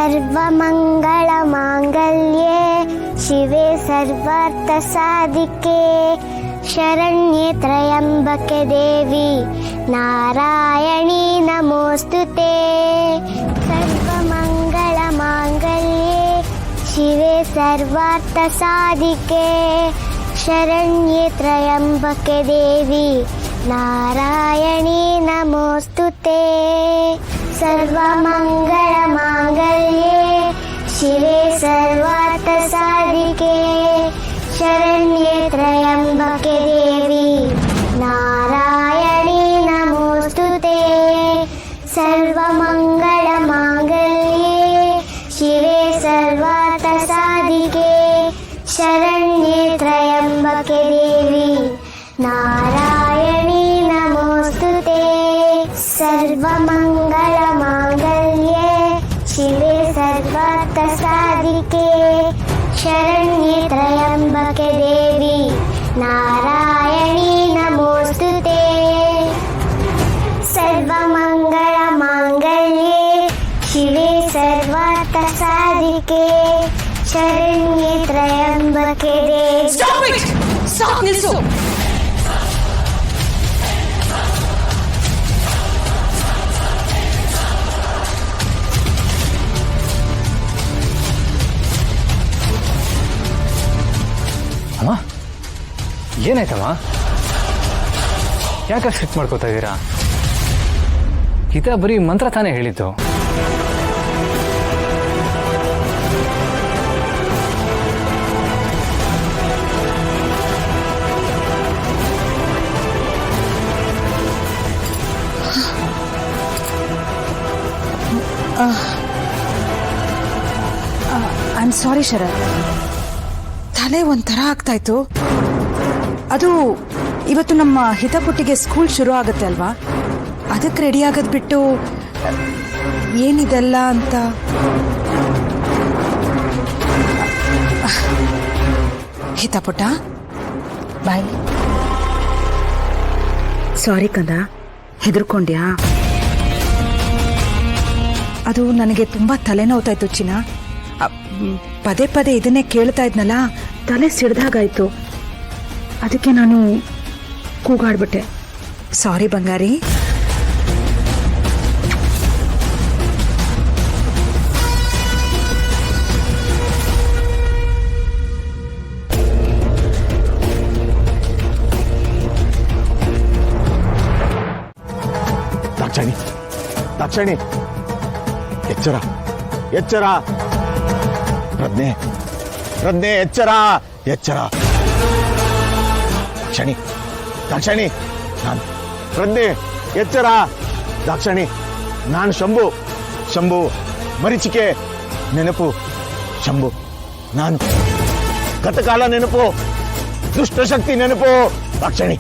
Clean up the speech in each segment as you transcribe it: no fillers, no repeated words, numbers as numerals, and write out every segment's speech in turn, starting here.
सर्वमङ्गलमाङ्गल्ये शिवे सर्वार्थसाधिके शरण्ये त्र्यम्बके देवी नारायणी नमोस्तुते। सर्वमङ्गलमाङ्गल्ये शिवे सर्वार्थसाधिके शरण्ये त्र्यम्बके देवी नारायणी नमोस्तुते। सर्वमङ्गलमाङ्गल्ये शिवे सर्वार्थसाधिके शरण्ये त्र्यम्बके देवी नारायणी नमोस्तुते। सर्वमङ्गलमाङ्गल्ये शिवे सर्वार्थसाधिके शरण्ये त्र्यम्बके देवी नारायणी नमोस्तुते। सर्वमङ्गलमाङ्गल्ये शिवे सर्वार्थसाधिके शरण्ये त्र्यम्बके देवी नारायणी नमोस्तुते। सर्वमङ्गलमाङ्गल्ये शिवे सर्वार्थसाधिके शरण्ये त्र्यम्बके देवी। Stop it! Stop ನಿಲ್ಸು. ಅಮ್ಮ ಏನಾಯ್ತಮ್ಮ? ಯಾಕೆ ಸ್ಟ್ರಿಕ್ಟ್ ಮಾಡ್ಕೋತಾ ಇದ್ದೀರಾ? ಗೀತಾ ಬರೀ ಮಂತ್ರ ತಾನೇ ಹೇಳಿದ್ದು. ಐ ಆಮ್ ಸಾರಿ ಶರತ್, ತಲೆ ಒಂಥರ ಆಗ್ತಾಯ್ತು. ಅದು ಇವತ್ತು ನಮ್ಮ ಹಿತಪುಟ್ಟಿಗೆ ಸ್ಕೂಲ್ ಶುರು ಆಗುತ್ತೆ ಅಲ್ವಾ, ಅದಕ್ಕೆ ರೆಡಿ ಆಗೋದು ಬಿಟ್ಟು ಏನಿದೆಲ್ಲ ಅಂತ. ಹಿತಪುಟ್ಟ ಬಾಯ್. ಸಾರಿ ಕಂದ, ಹೆದರ್ಕೊಂಡ್ಯಾ? ಅದು ನನಗೆ ತುಂಬಾ ತಲೆನೋವ್ತಾಯ್ತು ಚಿನ್ನ. ಪದೇ ಪದೇ ಇದನ್ನೇ ಕೇಳ್ತಾ ಇದ್ನಲ್ಲ, ತಲೆ ಸಿಡ್ದಾಗಾಯ್ತು. ಅದಕ್ಕೆ ನಾನು ಕೂಗಾಡ್ಬಿಟ್ಟೆ. ಸಾರಿ ಬಂಗಾರಿ. ದಾಕ್ಷಾಯಣಿ, ದಾಕ್ಷಾಯಣಿ, ಎಚ್ಚರ ಎಚ್ಚರ. ಪ್ರಜ್ಞೆ ಪ್ರಜ್ಞೆ, ಎಚ್ಚರ ಎಚ್ಚರ. ದಾಕ್ಷಾಯಣಿ, ದಾಕ್ಷಾಯಣಿ, ನಾನು ಪ್ರಜ್ಞೆ, ಎಚ್ಚರ. ದಾಕ್ಷಾಯಣಿ, ನಾನು ಶಂಭು, ಶಂಭು ಮರೀಚಿಕೆ ನೆನಪು. ಶಂಭು, ನಾನು ಗತಕಾಲ ನೆನಪು, ದುಷ್ಟಶಕ್ತಿ ನೆನಪು. ದಾಕ್ಷಾಯಣಿ,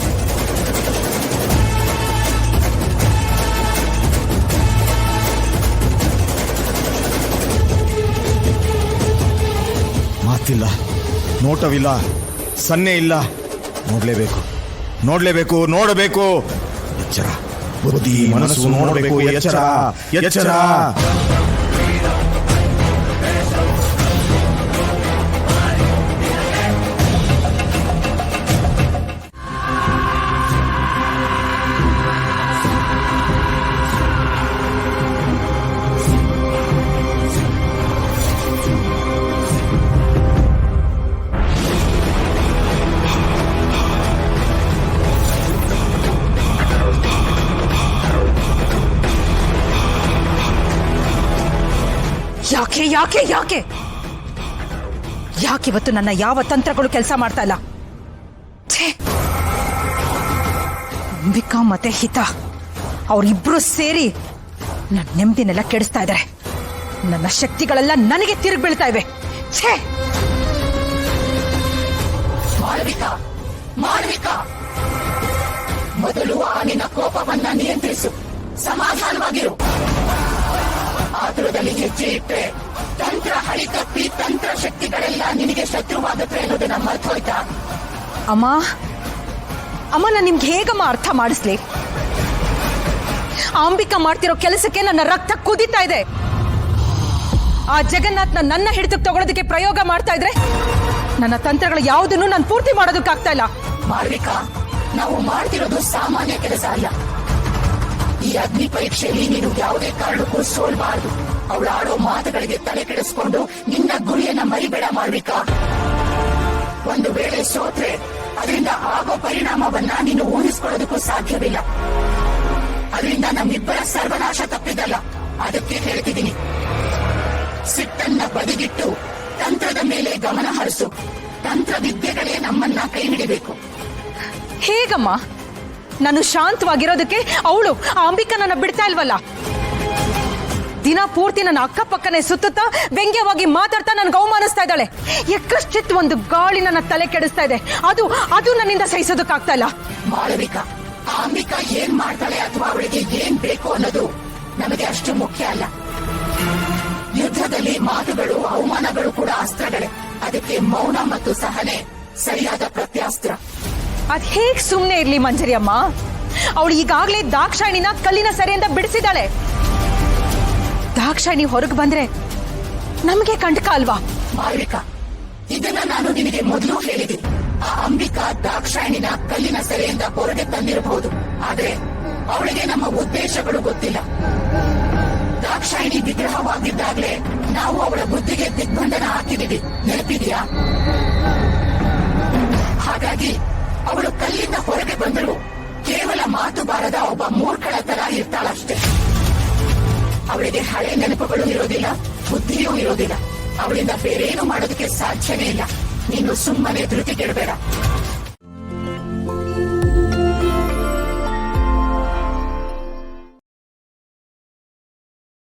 ಮಾತಿಲ್ಲ, ನೋಟವಿಲ್ಲ, ಸನ್ನೆ ಇಲ್ಲ. ನೋಡ್ಲೇಬೇಕು, ನೋಡ್ಲೇಬೇಕು, ನೋಡಬೇಕು. ಎಚ್ಚರ, ಬುದ್ಧಿ ಮನಸ್ಸು ನೋಡಬೇಕು. ಎಚ್ಚರ ಎಚ್ಚರ. ಯಾಕೆ ಯಾಕೆ ಯಾಕೆ ಯಾಕೆ ಇವತ್ತು ನನ್ನ ಯಾವ ತಂತ್ರಗಳು ಕೆಲಸ ಮಾಡ್ತಾ ಇಲ್ಲ? ಅಂಬಿಕಾ ಮತ್ತೆ ಹಿತ ಅವರಿಬ್ರು ಸೇರಿ ನನ್ನ ನೆಮ್ಮದಿನೆಲ್ಲ ಕೆಡಿಸ್ತಾ ಇದ್ದಾರೆ. ನನ್ನ ಶಕ್ತಿಗಳೆಲ್ಲ ನನಗೆ ತಿರುಗಿ ಬೀಳ್ತಾ ಇವೆ. ಛೇ, ಮೊದಲು ಆ ನಿನ್ನ ಕೋಪವನ್ನ ನಿಯಂತ್ರಿಸು, ಸಮಾಧಾನವಾಗಿರು. ಆತುರದಲ್ಲಿ ಹೆಜ್ಜೆ ಇಟ್ಟರೆ ತಂತ್ರ ಹಳಿ ತಪ್ಪಿ ತಂತ್ರ ಶಕ್ತಿಗಳೆಲ್ಲ ನಿನಗೆ ಶತ್ರುವಾಗುತ್ತೆ ಅನ್ನೋದನ್ನ ಮರ್ತು ಹೋಯ್ತಾ? ಅಮ್ಮ ಅಮ್ಮ, ನಾನು ನಿಮ್ಗೆ ಹೇಗಮ್ಮ ಅರ್ಥ ಮಾಡಿಸ್ಲಿ? ಅಂಬಿಕಾ ಮಾಡ್ತಿರೋ ಕೆಲಸಕ್ಕೆ ನನ್ನ ರಕ್ತ ಕುದೀತಾ ಇದೆ. ಆ ಜಗನ್ನಾಥ್ನ ನನ್ನ ಹಿಡಿತಕ್ಕೆ ತಗೊಳ್ಳೋದಕ್ಕೆ ಪ್ರಯೋಗ ಮಾಡ್ತಾ ಇದ್ರೆ ನನ್ನ ತಂತ್ರಗಳು ಯಾವುದನ್ನು ನಾನು ಪೂರ್ತಿ ಮಾಡೋದಕ್ಕಾಗ್ತಾ ಇಲ್ಲ. ಮಾಳ್ವಿಕಾ, ನಾವು ಮಾಡ್ತಿರೋದು ಸಾಮಾನ್ಯ ಕೆಲಸ ಅಲ್ಲ. ಈ ಅಗ್ನಿ ಪರೀಕ್ಷೆಯಲ್ಲಿ ನೀನು ಯಾವುದೇ ಕಾರಣಕ್ಕೂ ಸೋಲ್ಬಾರದು. ಅವಳು ಆಡೋ ಮಾತುಗಳಿಗೆ ತಲೆ ಕೆಡಿಸ್ಕೊಂಡು ನಿನ್ನ ಗುರಿಯನ್ನ ಮರಿಬೇಡ ಮಾಳ್ವಿಕಾ. ಒಂದು ವೇಳೆ ಸೋತ್ರೆ ಅದರಿಂದ ಆಗೋ ಪರಿಣಾಮವನ್ನ ನೀನು ಊಹಿಸ್ಕೊಳ್ಳೋದಕ್ಕೂ ಸಾಧ್ಯವಿಲ್ಲ. ಅದರಿಂದ ನಮ್ಮಿಬ್ಬರ ಸರ್ವನಾಶ ತಪ್ಪಿದಲ್ಲ. ಅದಕ್ಕೆ ಹೇಳ್ತಿದ್ದೀನಿ, ಸಿಟ್ಟನ್ನ ಬದಿಗಿಟ್ಟು ತಂತ್ರದ ಮೇಲೆ ಗಮನ ಹರಿಸು. ತಂತ್ರ ವಿದ್ಯೆಗಳೇ ನಮ್ಮನ್ನ ಕೈ ಹಿಡಿಬೇಕು. ಹೇಗಮ್ಮ? ನಾನು ಶಾಂತವಾಗಿರೋದಕ್ಕೆ ಅವಳು ಆ ಅಂಬಿಕಾ ನನ್ನ ಬಿಡ್ತಾ ಇಲ್ವಲ್ಲ. ದಿನ ಪೂರ್ತಿ ನನ್ನ ಅಕ್ಕಪಕ್ಕನೆ ಸುತ್ತುತ್ತಾ ವ್ಯಂಗ್ಯವಾಗಿ ಮಾತಾಡ್ತಾ ನನ್ಗೆ ಅವಮಾನಿಸ್ತಾ ಇದ್ದಾಳೆ. ಎಕ್ಕಶ್ಚಿತ್ ಒಂದು ಗಾಳಿ ನನ್ನ ತಲೆ ಕೆಡಿಸ್ತಾ ಇದೆ. ಅದು ನನ್ನಿಂದ ಸಹಿಸೋದಕ್ಕಾಗ್ತಾ ಇಲ್ಲ. ಮಾಳವಿಕಾ, ಆ ಅಂಬಿಕಾ ಏನ್ ಮಾಡ್ತಾಳೆ ಅಥವಾ ಅವಳಿಗೆ ಏನ್ ಬೇಕು ಅನ್ನೋದು ನಮಗೆ ಅಷ್ಟು ಮುಖ್ಯ ಅಲ್ಲ. ಯುದ್ಧದಲ್ಲಿ ಮಾತುಗಳು, ಅವಮಾನಗಳು ಕೂಡ ಅಸ್ತ್ರಗಳೇ. ಅದಕ್ಕೆ ಮೌನ ಮತ್ತು ಸಹನೆ ಸರಿಯಾದ ಪ್ರತ್ಯಾಸ್ತ್ರ. ಅದ್ ಹೇಗ್ ಸುಮ್ನೆ ಇರ್ಲಿ ಮಂಜರಿ ಅಮ್ಮ? ಅವಳು ಈಗಾಗ್ಲೇ ದಾಕ್ಷಾಯಿಣಿನ ಕಲ್ಲಿನ ಸೆರೆಯಿಂದ ಬಿಡಿಸಿದಾಳೆ. ದಾಕ್ಷಾಯಿಣಿ ಹೊರಗೆ ಬಂದ್ರೆ ನಮ್ಗೆ ಕಂಟಕ ಅಲ್ವಾ? ಮಾಳ್ವಿಕಾ, ಇದನ್ನ ನಾನು ನಿನಗೆ ಮೊದಲು ಹೇಳಿದೆ. ಆ ಅಂಬಿಕಾ ದಾಕ್ಷಾಯಿಣಿನ ಕಲ್ಲಿನ ಸೆರೆಯಿಂದ ಹೊರಗೆ ತಂದಿರಬಹುದು, ಆದ್ರೆ ಅವಳಿಗೆ ನಮ್ಮ ಉದ್ದೇಶಗಳು ಗೊತ್ತಿಲ್ಲ. ದಾಕ್ಷಾಯಿಣಿ ವಿಗ್ರಹವಾಗಿದ್ದಾಗಲೇ ನಾವು ಅವಳ ಬುದ್ಧಿಗೆ ದಿಗ್ಬಂಧನ ಹಾಕಿದ್ದೀವಿ, ನೆನಪಿದೆಯಾ? ಹಾಗಾಗಿ ಅವಳು ಕಲ್ಲಿಂದ ಹೊರಗೆ ಬಂದರೂ ಕೇವಲ ಮಾತು ಬಾರದ ಒಬ್ಬ ಮೂರ್ಖಳ ತರ ಇರ್ತಾಳಷ್ಟೇ. ಅವಳಿಗೆ ಹಳೆ ನೆನಪುಗಳು ಇರೋದಿಲ್ಲ, ಬುದ್ಧಿಯೂ ಇರೋದಿಲ್ಲ. ಅವಳಿಂದ ಬೇರೇನು ಮಾಡೋದಕ್ಕೆ ಸಾಧ್ಯನೇ ಇಲ್ಲ. ನೀನು ಸುಮ್ಮನೆ ಧೃತಿಗೆಡಬೇಡ.